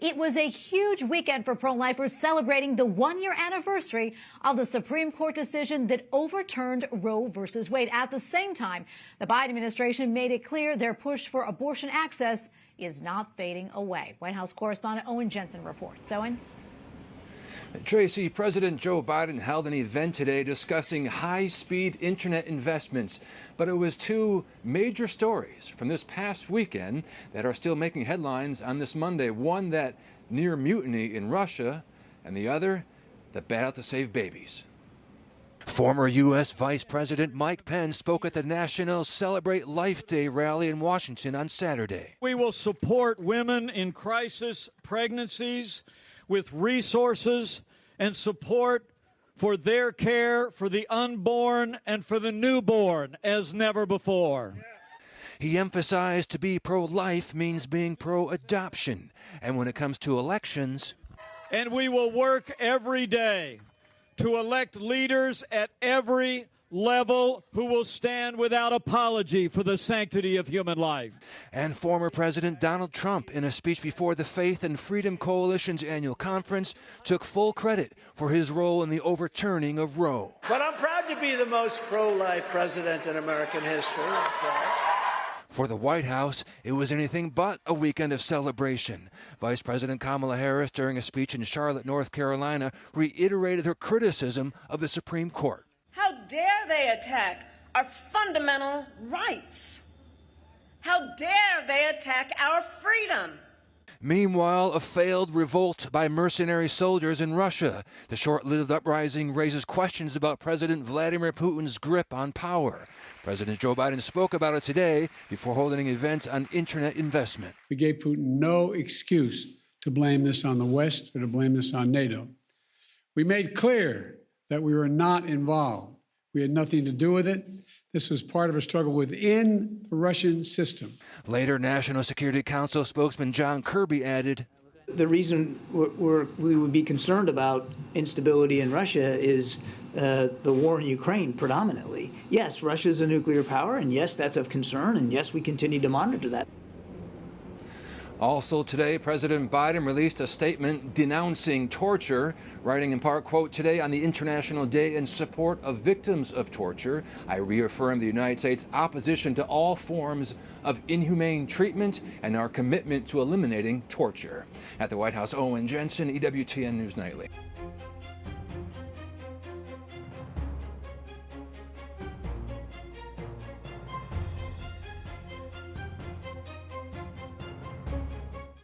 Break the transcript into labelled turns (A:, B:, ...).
A: It was a huge weekend for pro-lifers celebrating the one-year anniversary of the Supreme Court decision that overturned Roe v. Wade. At the same time, the Biden administration made it clear their push for abortion access is not fading away. White House Correspondent Owen Jensen reports. Owen?
B: Tracy, President Joe Biden held an event today discussing high-speed internet investments, but it was two major stories from this past weekend that are still making headlines on this Monday. One, that near mutiny in Russia, and the other, the battle to save babies. Former U.S. Vice President Mike Pence spoke at the National Celebrate Life Day rally in Washington on Saturday.
C: We will support women in crisis pregnancies with resources and support for their care for the unborn and for the newborn as never before.
B: He emphasized to be pro-life means being pro-adoption. And when it comes to elections...
C: And we will work every day to elect leaders at every level who will stand without apology for the sanctity of human life.
B: And former President Donald Trump, in a speech before the Faith and Freedom Coalition's annual conference, took full credit for his role in the overturning of Roe.
D: But I'm proud to be the most pro-life president in American history.
B: For the White House, it was anything but a weekend of celebration. Vice President Kamala Harris, during a speech in Charlotte, North Carolina, reiterated her criticism of the Supreme Court.
E: How dare they attack our fundamental rights? How dare they attack our freedom?
B: Meanwhile, a failed revolt by mercenary soldiers in Russia. The short-lived uprising raises questions about President Vladimir Putin's grip on power. President Joe Biden spoke about it today before holding an event on internet investment.
F: We gave Putin no excuse to blame this on the West or to blame this on NATO. We made clear that we were not involved. We had nothing to do with it. This was part of a struggle within the Russian system.
B: Later, National Security Council spokesman John Kirby added,
G: the reason we would be concerned about instability in Russia is the war in Ukraine predominantly. Yes, Russia is a nuclear power, and yes, that's of concern, and yes, we continue to monitor that.
B: Also today, President Biden released a statement denouncing torture, writing in part, quote, "Today on the International Day in support of victims of torture, I reaffirm the United States' opposition to all forms of inhumane treatment and our commitment to eliminating torture." At the White House, Owen Jensen, EWTN News Nightly.